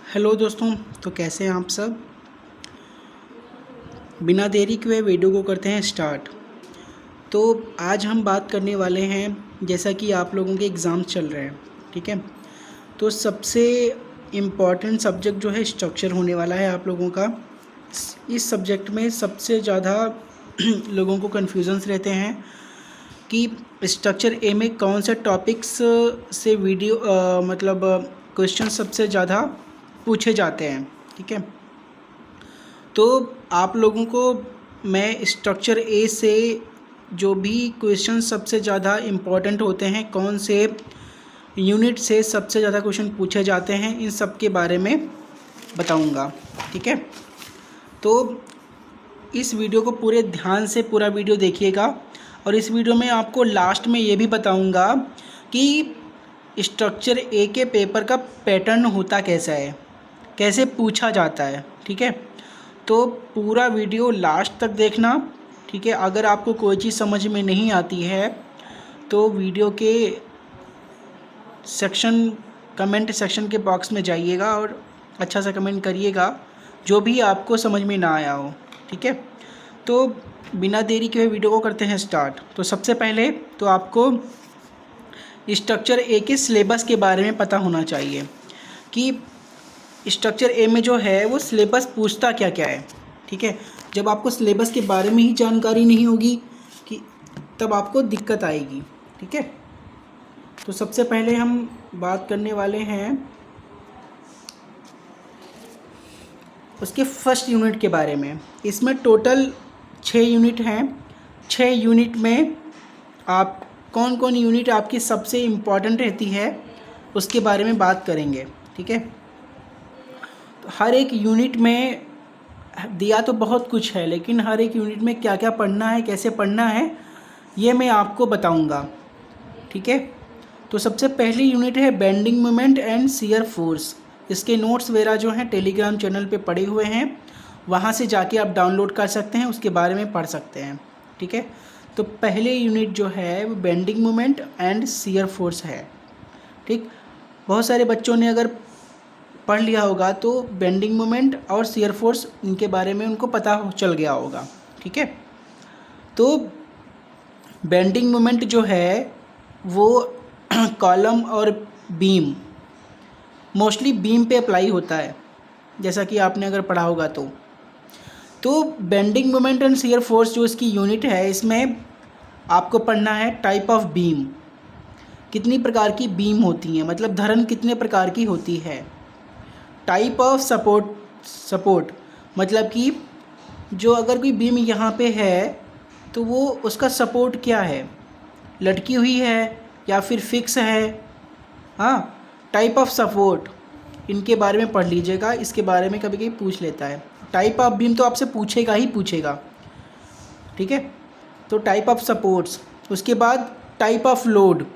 Hello दोस्तों। तो कैसे हैं आप सब। बिना देरी के वीडियो को करते हैं स्टार्ट। तो आज हम बात करने वाले हैं, जैसा कि आप लोगों के एग्ज़ाम्स चल रहे हैं, ठीक है। तो सबसे इम्पॉर्टेंट सब्जेक्ट जो है स्ट्रक्चर होने वाला है आप लोगों का। इस सब्जेक्ट में सबसे ज़्यादा लोगों को कन्फ्यूजन्स रहते हैं कि स्ट्रक्चर ए में कौन से टॉपिक्स से मतलब क्वेश्चन सबसे ज़्यादा पूछे जाते हैं, ठीक है। तो आप लोगों को मैं स्ट्रक्चर ए से जो भी क्वेश्चन सबसे ज़्यादा इम्पॉर्टेंट होते हैं, कौन से यूनिट से सबसे ज़्यादा क्वेश्चन पूछे जाते हैं, इन सब के बारे में बताऊंगा, ठीक है। तो इस वीडियो को पूरे ध्यान से पूरा वीडियो देखिएगा, और इस वीडियो में आपको लास्ट में ये भी बताऊंगा कि स्ट्रक्चर ए के पेपर का पैटर्न होता कैसा है, कैसे पूछा जाता है, ठीक है। तो पूरा वीडियो लास्ट तक देखना, ठीक है। अगर आपको कोई चीज़ समझ में नहीं आती है तो वीडियो के कमेंट सेक्शन के बॉक्स में जाइएगा और अच्छा सा कमेंट करिएगा जो भी आपको समझ में ना आया हो, ठीक है। तो बिना देरी के वीडियो को करते हैं स्टार्ट। तो सबसे पहले तो आपको स्ट्रक्चर ए के सिलेबस के बारे में पता होना चाहिए कि स्ट्रक्चर ए में जो है वो सिलेबस पूछता क्या क्या है, ठीक है। जब आपको सिलेबस के बारे में ही जानकारी नहीं होगी कि तब आपको दिक्कत आएगी, ठीक है। तो सबसे पहले हम बात करने वाले हैं उसके फर्स्ट यूनिट के बारे में। इसमें टोटल 6 यूनिट हैं। 6 यूनिट में आप कौन कौन यूनिट आपकी सबसे इम्पॉर्टेंट रहती है उसके बारे में बात करेंगे, ठीक है। तो हर एक यूनिट में दिया तो बहुत कुछ है, लेकिन हर एक यूनिट में क्या क्या पढ़ना है, कैसे पढ़ना है, ये मैं आपको बताऊंगा, ठीक है। तो सबसे पहली यूनिट है bending moment and shear force. इसके नोट्स वगैरह जो हैं टेलीग्राम चैनल पे पड़े हुए हैं, वहाँ से जाके आप डाउनलोड कर सकते हैं, उसके बारे में पढ़ सकते हैं, ठीक है। तो पहले यूनिट जो है वो bending moment and shear force है, ठीक। बहुत सारे बच्चों ने अगर पढ़ लिया होगा तो बेंडिंग मोमेंट और शियर फोर्स इनके बारे में उनको पता चल गया होगा, ठीक है। तो बेंडिंग मोमेंट जो है वो कॉलम और बीम, मोस्टली बीम पे अप्लाई होता है, जैसा कि आपने अगर पढ़ा होगा तो bending moment and shear force जो इसकी यूनिट है, इसमें आपको पढ़ना है टाइप ऑफ बीम, कितनी प्रकार की बीम होती हैं, मतलब धरन कितने प्रकार की होती है। टाइप ऑफ सपोर्ट मतलब कि जो अगर कोई बीम यहाँ पे है तो वो उसका सपोर्ट क्या है, लटकी हुई है या फिर फिक्स है। हाँ, टाइप ऑफ सपोर्ट, इनके बारे में पढ़ लीजिएगा, इसके बारे में कभी कभी पूछ लेता है। टाइप ऑफ बीम तो आपसे पूछेगा ही पूछेगा, ठीक है। तो टाइप ऑफ सपोर्ट्स, उसके बाद टाइप ऑफ लोड,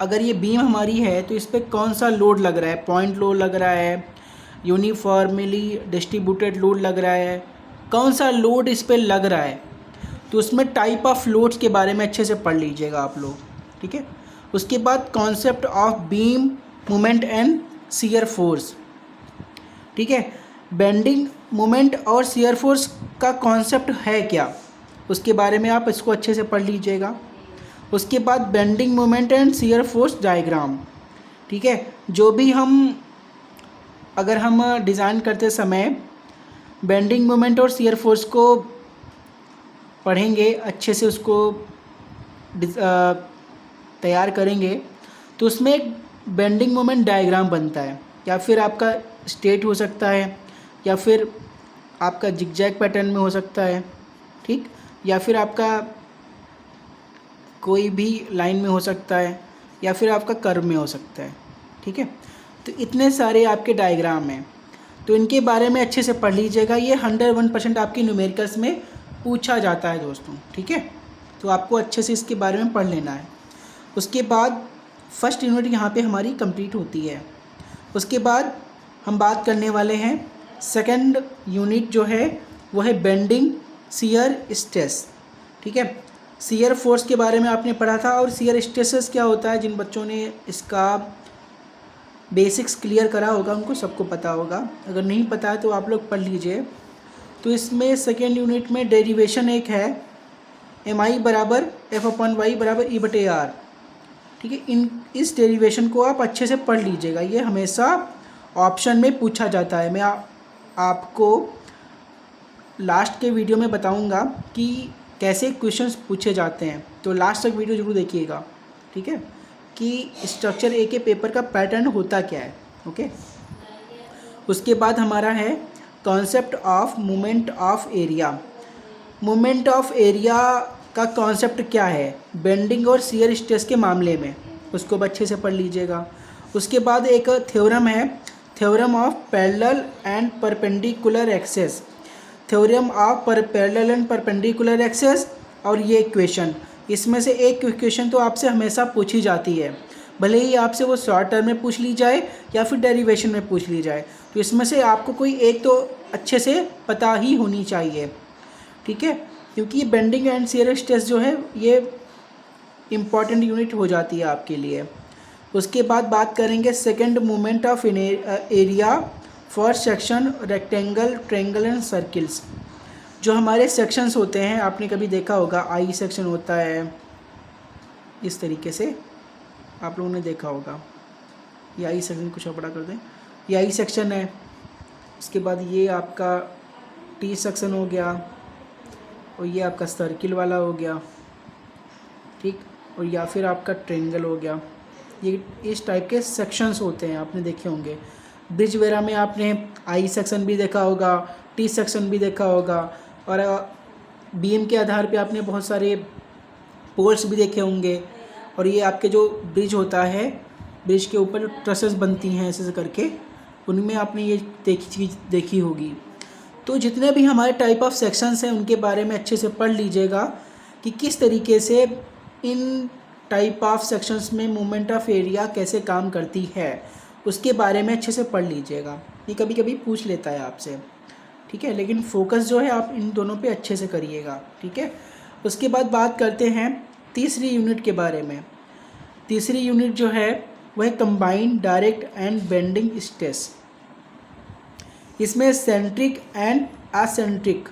अगर ये बीम हमारी है तो इस पर कौन सा लोड लग रहा है, पॉइंट लोड लग रहा है, यूनिफॉर्मली डिस्ट्रीब्यूटेड लोड लग रहा है, कौन सा लोड इस पर लग रहा है। तो उसमें टाइप ऑफ लोड्स के बारे में अच्छे से पढ़ लीजिएगा आप लोग, ठीक है। उसके बाद concept of beam moment and shear force, ठीक है। बेंडिंग मोमेंट और शियर फोर्स का कॉन्सेप्ट है क्या, उसके बारे में आप इसको अच्छे से पढ़ लीजिएगा। उसके बाद bending moment and shear force diagram, ठीक है। जो भी अगर हम डिज़ाइन करते समय बेंडिंग मोमेंट और शियर फोर्स को पढ़ेंगे, अच्छे से उसको तैयार करेंगे, तो उसमें एक बेंडिंग मोमेंट डायग्राम बनता है, या फिर आपका स्ट्रेट हो सकता है, या फिर आपका जिगजैग पैटर्न में हो सकता है, ठीक, या फिर आपका कोई भी लाइन में हो सकता है, या फिर आपका कर्व में हो सकता है, ठीक है। तो इतने सारे आपके डायग्राम हैं, तो इनके बारे में अच्छे से पढ़ लीजिएगा। ये 101% आपकी न्यूमेरिकल्स में पूछा जाता है दोस्तों, ठीक है। तो आपको अच्छे से इसके बारे में पढ़ लेना है। उसके बाद फर्स्ट यूनिट यहाँ पे हमारी कंप्लीट होती है। उसके बाद हम बात करने वाले हैं सेकंड यूनिट जो है वो है बेंडिंग शियर स्ट्रेस, ठीक है। शियर फोर्स के बारे में आपने पढ़ा था, और शियर स्ट्रेसेस क्या होता है, जिन बच्चों ने इसका बेसिक्स क्लियर करा होगा उनको सबको पता होगा, अगर नहीं पता है तो आप लोग पढ़ लीजिए। तो इसमें सेकेंड यूनिट में डेरिवेशन एक है, MI बराबर F/Y बराबर E/R, ठीक है। इस डेरिवेशन को आप अच्छे से पढ़ लीजिएगा, ये हमेशा ऑप्शन में पूछा जाता है। मैं आपको लास्ट के वीडियो में बताऊंगा कि कैसे क्वेश्चंस पूछे जाते हैं, तो लास्ट तक वीडियो जरूर देखिएगा, ठीक है, कि स्ट्रक्चर ए के पेपर का पैटर्न होता क्या है। ओके, उसके बाद हमारा है concept of moment of area. Moment of area का कॉन्सेप्ट क्या है बेंडिंग और शियर स्ट्रेस के मामले में, उसको अच्छे से पढ़ लीजिएगा। उसके बाद एक थ्योरम है, theorem of parallel and perpendicular axes, theorem of parallel and perpendicular axes, और ये इक्वेशन, इसमें से एक इक्वेशन तो आपसे हमेशा पूछी जाती है, भले ही आपसे वो शॉर्ट टर्म में पूछ ली जाए या फिर डेरिवेशन में पूछ ली जाए, तो इसमें से आपको कोई एक तो अच्छे से पता ही होनी चाहिए, ठीक है, क्योंकि ये बेंडिंग एंड शियर स्ट्रेस जो है ये इम्पॉर्टेंट यूनिट हो जाती है आपके लिए। उसके बाद बात करेंगे second moment of area for section rectangle, triangle and circles. जो हमारे सेक्शंस होते हैं, आपने कभी देखा होगा आई सेक्शन होता है, इस तरीके से आप लोगों ने देखा होगा, ये आई सेक्शन, कुछ बड़ा कर दें, ये आई सेक्शन है। उसके बाद ये आपका टी सेक्शन हो गया, और ये आपका सर्किल वाला हो गया, ठीक, और या फिर आपका ट्रायंगल हो गया। ये इस टाइप के सेक्शंस होते हैं, आपने देखे होंगे। ब्रिज वगैरह में आपने आई सेक्शन भी देखा होगा, टी सेक्शन भी देखा होगा, और बीम के आधार पे आपने बहुत सारे पोल्स भी देखे होंगे। और ये आपके जो ब्रिज होता है, ब्रिज के ऊपर जो ट्रसेस बनती हैं ऐसे करके, उनमें आपने ये चीज़ देखी होगी। तो जितने भी हमारे टाइप ऑफ सेक्शंस हैं उनके बारे में अच्छे से पढ़ लीजिएगा कि किस तरीके से इन टाइप ऑफ सेक्शंस में मोमेंट ऑफ एरिया कैसे काम करती है, उसके बारे में अच्छे से पढ़ लीजिएगा। ये कभी कभी पूछ लेता है आपसे, ठीक है, लेकिन फोकस जो है आप इन दोनों पे अच्छे से करिएगा, ठीक है। उसके बाद बात करते हैं तीसरी यूनिट के बारे में। तीसरी यूनिट जो है वह है combined direct and bending stress. इसमें सेंट्रिक एंड असेंट्रिक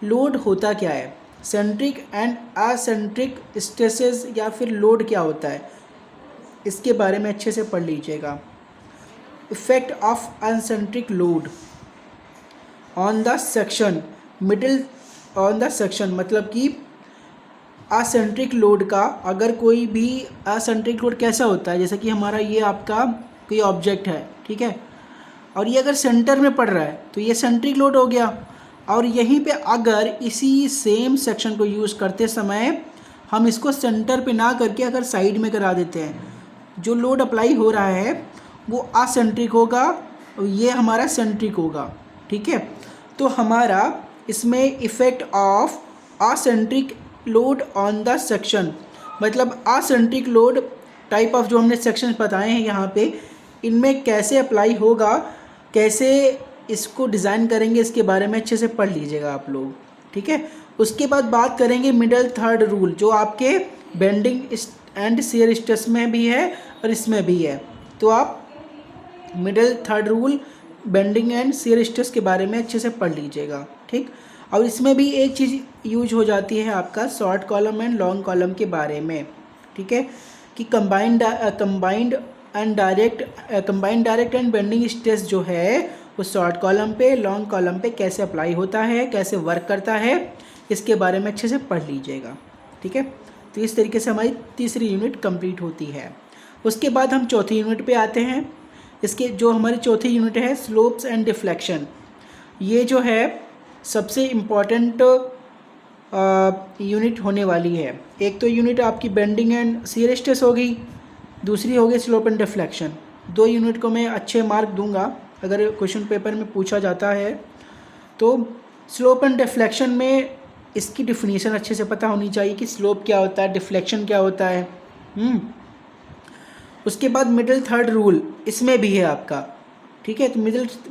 लोड होता क्या है, सेंट्रिक एंड असेंट्रिक स्ट्रेसेस या फिर लोड क्या होता है, इसके बारे में अच्छे से पढ़ लीजिएगा। Effect of eccentric load on the section middle, on the section मतलब कि असेंट्रिक लोड का, अगर कोई भी असेंट्रिक लोड कैसा होता है, जैसे कि हमारा ये आपका कोई ऑब्जेक्ट है, ठीक है, और ये अगर सेंटर में पड़ रहा है तो ये सेंट्रिक लोड हो गया। और यहीं पे अगर इसी सेम सेक्शन को यूज़ करते समय हम इसको सेंटर पे ना करके अगर साइड में करा देते हैं, जो लोड अप्लाई हो रहा है वो असेंट्रिक होगा और ये हमारा सेंट्रिक होगा, ठीक है। तो हमारा इसमें effect of eccentric load on the section, मतलब असेंट्रिक लोड टाइप ऑफ जो हमने सेक्शन बताए हैं यहाँ पे, इनमें कैसे अप्लाई होगा, कैसे इसको डिज़ाइन करेंगे, इसके बारे में अच्छे से पढ़ लीजिएगा आप लोग, ठीक है। उसके बाद बात करेंगे मिडल थर्ड रूल, जो आपके बेंडिंग एंड शियर स्ट्रेस में भी है और इसमें भी है। तो आप middle third rule bending and shear stress के बारे में अच्छे से पढ़ लीजिएगा, ठीक। और इसमें भी एक चीज़ यूज हो जाती है आपका short column and long column के बारे में, ठीक है, कि combined direct and bending stress जो है वो शॉर्ट कॉलम पे, लॉन्ग कॉलम पे कैसे अप्लाई होता है, कैसे वर्क करता है, इसके बारे में अच्छे से पढ़ लीजिएगा, ठीक है। तो इस तरीके से हमारी तीसरी यूनिट कंप्लीट होती है। उसके बाद हम चौथी यूनिट पे आते हैं। इसके जो हमारी चौथी यूनिट है स्लोप्स एंड डिफ्लेक्शन, ये जो है सबसे इम्पॉर्टेंट यूनिट होने वाली है। एक तो यूनिट आपकी बेंडिंग एंड शियर स्ट्रेस होगी, दूसरी होगी स्लोप एंड डिफ्लेक्शन। दो यूनिट को मैं अच्छे मार्क दूंगा अगर क्वेश्चन पेपर में पूछा जाता है। तो स्लोप एंड डिफ्लेक्शन में इसकी डिफिनीशन अच्छे से पता होनी चाहिए कि स्लोप क्या होता है, डिफ्लेक्शन क्या होता है। उसके बाद मिडिल थर्ड रूल इसमें भी है आपका, ठीक है। तो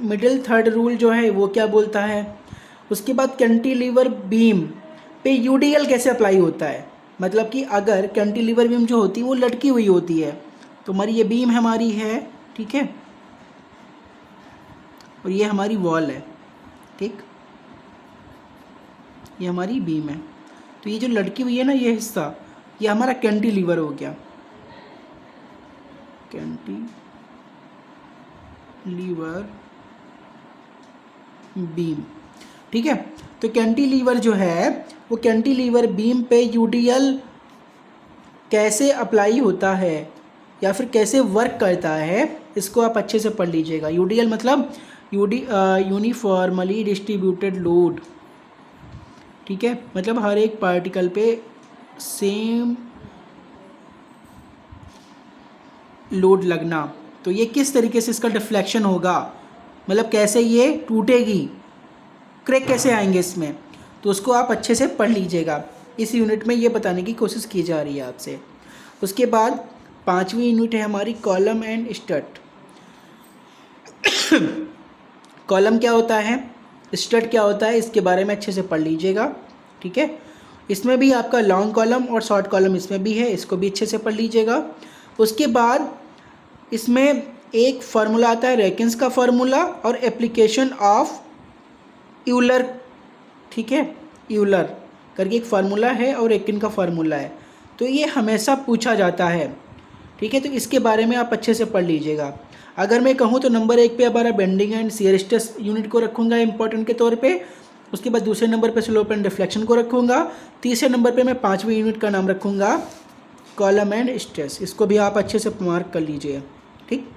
मिडिल थर्ड रूल जो है वो क्या बोलता है। उसके बाद कैंटिलीवर बीम पे यूडीएल कैसे अप्लाई होता है, मतलब कि अगर कैंटिलीवर बीम जो होती है वो लटकी हुई होती है, तो हमारी ये बीम हमारी है, ठीक है, और ये हमारी वॉल है, ठीक, ये हमारी बीम है। तो ये जो लटकी हुई है ना ये हिस्सा, ये हमारा कैंटिलीवर हो गया, कैंटिलीवर बीम, ठीक है। तो कैंटिलीवर जो है वो कैंटिलीवर बीम पे यूडीएल कैसे अप्लाई होता है या फिर कैसे वर्क करता है, इसको आप अच्छे से पढ़ लीजिएगा। यूडीएल मतलब यूनिफॉर्मली डिस्ट्रीब्यूटेड लोड, ठीक है, मतलब हर एक पार्टिकल पे सेम लोड लगना। तो ये किस तरीके से इसका डिफ्लेक्शन होगा, मतलब कैसे ये टूटेगी, क्रैक कैसे आएंगे इसमें, तो उसको आप अच्छे से पढ़ लीजिएगा। इस यूनिट में ये बताने की कोशिश की जा रही है आपसे। उसके बाद 5वीं यूनिट है हमारी कॉलम एंड स्टड। कॉलम क्या होता है, स्टड क्या होता है, इसके बारे में अच्छे से पढ़ लीजिएगा, ठीक है। इसमें भी आपका लॉन्ग कॉलम और शॉर्ट कॉलम इसमें भी है, इसको भी अच्छे से पढ़ लीजिएगा। उसके बाद इसमें एक फार्मूला आता है रेकिन्स का फार्मूला और एप्लीकेशन ऑफ यूलर, ठीक है, यूलर करके एक फार्मूला है और रेकिन का फार्मूला है, तो ये हमेशा पूछा जाता है, ठीक है। तो इसके बारे में आप अच्छे से पढ़ लीजिएगा। अगर मैं कहूँ तो नंबर 1 पे हमारा bending and shear stress unit को रखूँगा इंपॉर्टेंट के तौर पे। उसके बाद दूसरे नंबर पे स्लोप एंड डिफ्लेक्शन को रखूँगा। तीसरे नंबर पे मैं 5वीं यूनिट का नाम रखूँगा कॉलम एंड स्ट्रेस, इसको भी आप अच्छे से मार्क कर लीजिए, ठीक।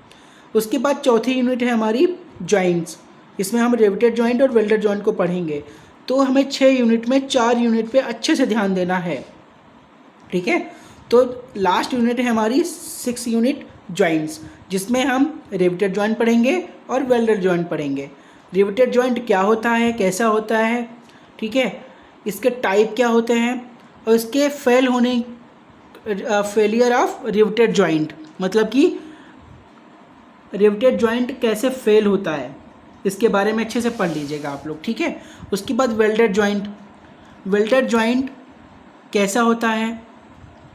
उसके बाद चौथी यूनिट है हमारी जॉइंट्स, इसमें हम रिवेटेड जॉइंट और वेल्डेड जॉइंट को पढ़ेंगे। तो हमें 6 यूनिट में 4 यूनिट पे अच्छे से ध्यान देना है, ठीक है। तो लास्ट यूनिट है हमारी 6 यूनिट जॉइंट्स, जिसमें हम रिवेटेड जॉइंट पढ़ेंगे और वेल्डेड जॉइंट पढ़ेंगे। रिवेटेड जॉइंट क्या होता है, कैसा होता है, ठीक है, इसके टाइप क्या होते हैं और इसके फेलियर ऑफ रिवेटेड जॉइंट, मतलब कि रिवेटेड जॉइंट कैसे फेल होता है, इसके बारे में अच्छे से पढ़ लीजिएगा आप लोग, ठीक है। उसके बाद वेल्डेड जॉइंट, वेल्डेड जॉइंट कैसा होता है,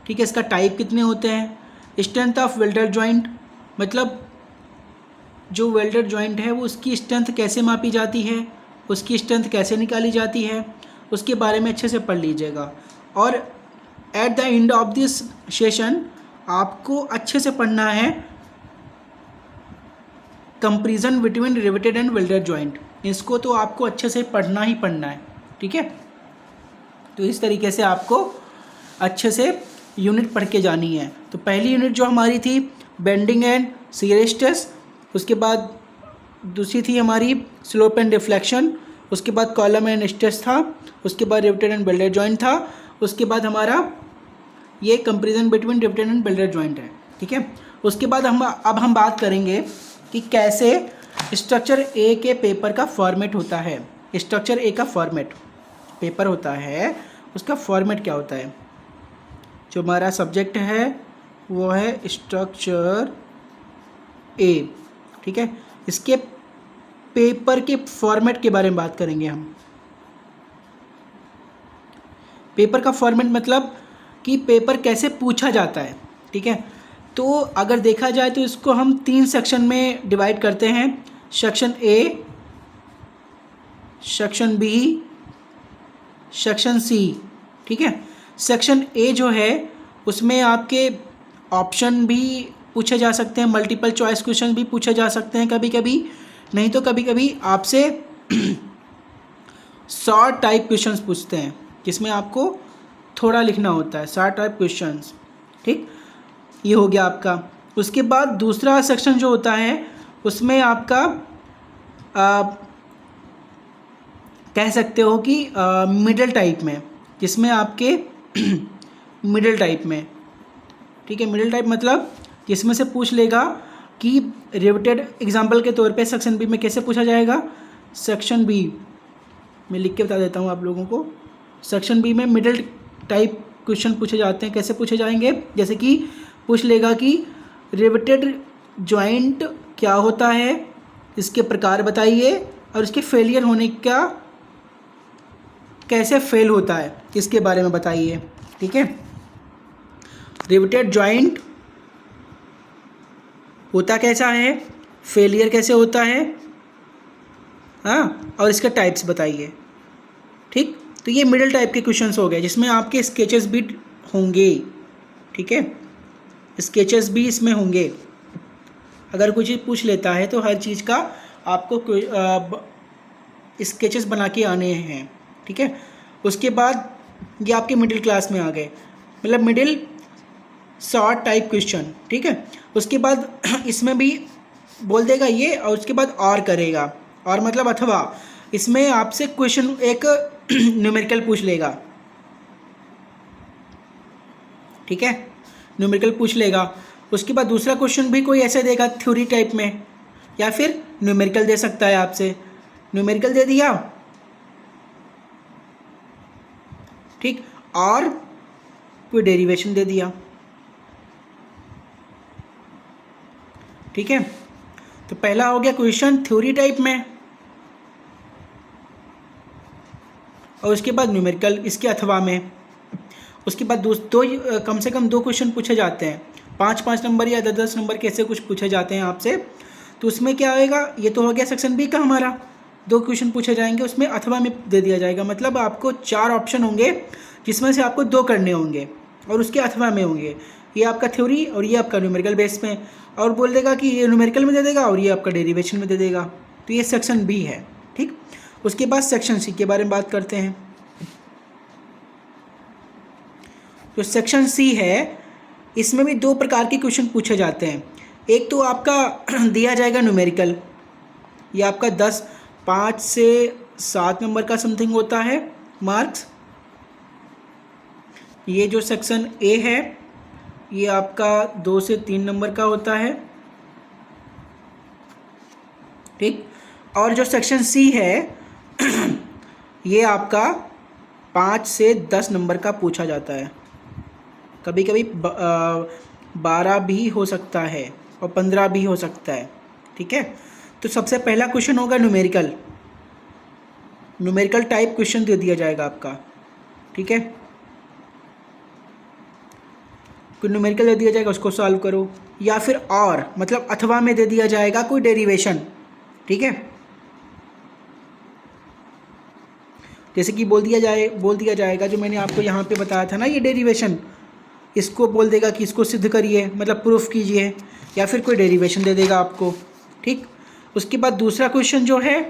ठीक है, इसका टाइप कितने होते हैं, स्ट्रेंथ ऑफ वेल्डेड जॉइंट, मतलब जो वेल्डेड जॉइंट है वो उसकी स्ट्रेंथ कैसे मापी जाती है, उसकी स्ट्रेंथ कैसे निकाली जाती है, उसके बारे में अच्छे से पढ़ लीजिएगा। और at the end of this session आपको अच्छे से पढ़ना है comparison between riveted and welded joint, इसको तो आपको अच्छे से पढ़ना ही पढ़ना है, ठीक है। तो इस तरीके से आपको अच्छे से यूनिट पढ़ के जानी है। तो पहली यूनिट जो हमारी थी बेंडिंग एंड शियर स्ट्रेस, उसके बाद दूसरी थी हमारी स्लोप एंड डिफ्लेक्शन, उसके बाद कॉलम एंड स्ट्रेस था, उसके बाद रिवेटेड एंड वेल्डेड जॉइंट था, उसके बाद हमारा ये comparison between riveted and welded joint है, ठीक है। उसके बाद अब हम बात करेंगे कि कैसे स्ट्रक्चर ए के पेपर का फॉर्मेट होता है। स्ट्रक्चर ए का फॉर्मेट पेपर होता है, उसका फॉर्मेट क्या होता है। जो हमारा सब्जेक्ट है वो है स्ट्रक्चर ए, ठीक है। इसके पेपर के फॉर्मेट के बारे में बात करेंगे हम। पेपर का फॉर्मेट मतलब कि पेपर कैसे पूछा जाता है, ठीक है। तो अगर देखा जाए तो इसको हम 3 सेक्शन में डिवाइड करते हैं, section A, section B, section C, ठीक है। सेक्शन ए जो है उसमें आपके ऑप्शन भी पूछे जा सकते हैं, मल्टीपल चॉइस क्वेश्चन भी पूछे जा सकते हैं कभी कभी, नहीं तो कभी कभी आपसे शॉर्ट टाइप क्वेश्चंस पूछते हैं जिसमें आपको थोड़ा लिखना होता है, शॉर्ट टाइप क्वेश्चंस, ठीक। ये हो गया आपका। उसके बाद दूसरा सेक्शन जो होता है उसमें आपका कह सकते हो कि मिडल टाइप में, जिसमें आपके मिडल टाइप में, ठीक है, मिडल टाइप मतलब जिसमें से पूछ लेगा कि रिवेटेड, एग्जांपल के तौर पे सेक्शन बी में कैसे पूछा जाएगा। सेक्शन बी मैं लिख के बता देता हूँ आप लोगों को। सेक्शन बी में मिडल टाइप क्वेश्चन पूछे जाते हैं। कैसे पूछे जाएंगे, जैसे कि पूछ लेगा कि रिवेटेड जॉइंट क्या होता है, इसके प्रकार बताइए और इसके फेलियर होने का कैसे फेल होता है इसके बारे में बताइए। ठीक है, रिवेटेड जॉइंट होता कैसा है, फेलियर कैसे होता है, हाँ, और इसके टाइप्स बताइए। ठीक, तो ये मिडिल टाइप के क्वेश्चंस हो गए जिसमें आपके स्केचेस भी होंगे। ठीक है, स्केचेस भी इसमें होंगे। अगर कोई चीज़ पूछ लेता है तो हर चीज़ का आपको स्केचेस बना के आने हैं। ठीक है, उसके बाद ये आपके मिडिल क्लास में आ गए, मतलब मिडिल शॉर्ट टाइप क्वेश्चन। ठीक है, उसके बाद इसमें भी बोल देगा ये, और उसके बाद और करेगा, और मतलब अथवा इसमें आपसे क्वेश्चन एक न्यूमेरिकल पूछ लेगा। ठीक है, न्यूमेरिकल पूछ लेगा। उसके बाद दूसरा क्वेश्चन भी कोई ऐसे देगा थ्योरी टाइप में, या फिर न्यूमेरिकल दे सकता है आपसे। न्यूमेरिकल दे दिया, ठीक, और कोई डेरिवेशन दे दिया। ठीक है, तो पहला हो गया क्वेश्चन थ्योरी टाइप में, और उसके बाद न्यूमेरिकल इसके अथवा में। उसके बाद कम से कम 2 क्वेश्चन पूछे जाते हैं, 5-5 नंबर या 10-10 नंबर कैसे कुछ पूछे जाते हैं आपसे। तो उसमें क्या आएगा, ये तो हो गया सेक्शन बी का हमारा, 2 क्वेश्चन पूछे जाएंगे, उसमें अथवा में दे दिया जाएगा। मतलब आपको 4 ऑप्शन होंगे जिसमें से आपको 2 करने होंगे और उसके अथवा में होंगे। ये आपका थ्योरी और ये आपका न्यूमेरिकल बेस में, और बोल देगा कि ये न्यूमेरिकल में दे देगा और ये आपका डेरिवेशन में दे देगा। तो ये सेक्शन बी है। ठीक, उसके बाद सेक्शन सी के बारे में बात करते हैं। जो सेक्शन सी है, इसमें भी 2 प्रकार के क्वेश्चन पूछे जाते हैं। एक तो आपका दिया जाएगा न्यूमेरिकल, ये आपका 5 से 7 नंबर का समथिंग होता है मार्क्स। ये जो सेक्शन ए है ये आपका 2 से 3 नंबर का होता है। ठीक, और जो सेक्शन सी है ये आपका 5 से 10 नंबर का पूछा जाता है। कभी कभी 12 भी हो सकता है और 15 भी हो सकता है। ठीक है, तो सबसे पहला क्वेश्चन होगा न्यूमेरिकल। न्यूमेरिकल टाइप क्वेश्चन दे दिया जाएगा आपका। ठीक है, कोई न्यूमेरिकल दे दिया जाएगा, उसको सॉल्व करो, या फिर और मतलब अथवा में दे दिया जाएगा कोई डेरिवेशन। ठीक है, जैसे कि बोल दिया जाएगा जो मैंने आपको यहाँ पे बताया था ना, ये डेरिवेशन, इसको बोल देगा कि इसको सिद्ध करिए, मतलब प्रूफ कीजिए, या फिर कोई डेरिवेशन दे देगा आपको। ठीक, उसके बाद दूसरा क्वेश्चन जो है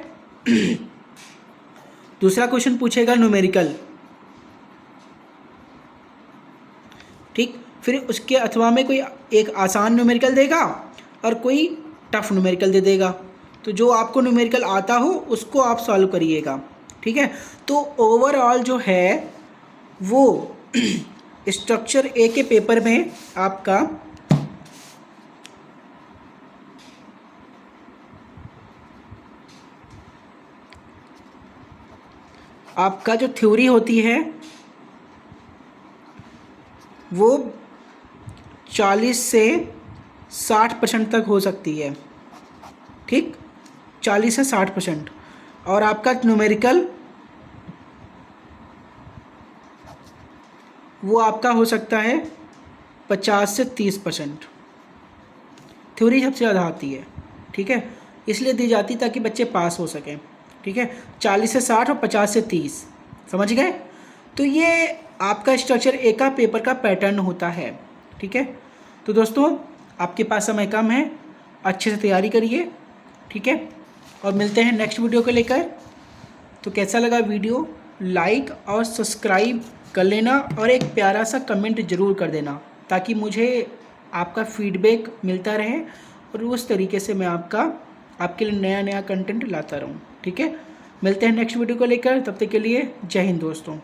दूसरा क्वेश्चन पूछेगा न्यूमेरिकल। ठीक, फिर उसके अथवा में कोई एक आसान न्यूमेरिकल देगा और कोई टफ न्यूमेरिकल दे देगा। तो जो आपको न्यूमेरिकल आता हो उसको आप सॉल्व करिएगा। ठीक है, तो ओवरऑल जो है वो स्ट्रक्चर ए के पेपर में आपका जो थ्योरी होती है वो 40 से 60% तक हो सकती है। ठीक, 40 से 60%, और आपका न्यूमेरिकल वो आपका हो सकता है 50 से 30%। थ्योरी सबसे ज़्यादा आती है। ठीक है, इसलिए दी जाती ताकि बच्चे पास हो सकें। ठीक है, 40 से 60 और 50 से 30, समझ गए। तो ये आपका स्ट्रक्चर ए का पेपर का पैटर्न होता है। ठीक है, तो दोस्तों आपके पास समय कम है, अच्छे से तैयारी करिए। ठीक है, और मिलते हैं नेक्स्ट वीडियो को लेकर। तो कैसा लगा वीडियो, लाइक और सब्सक्राइब कर लेना, और एक प्यारा सा कमेंट ज़रूर कर देना ताकि मुझे आपका फीडबैक मिलता रहे और उस तरीके से मैं आपके लिए नया नया कंटेंट लाता रहूँ। ठीक है, मिलते हैं नेक्स्ट वीडियो को लेकर, तब तक के लिए जय हिंद दोस्तों।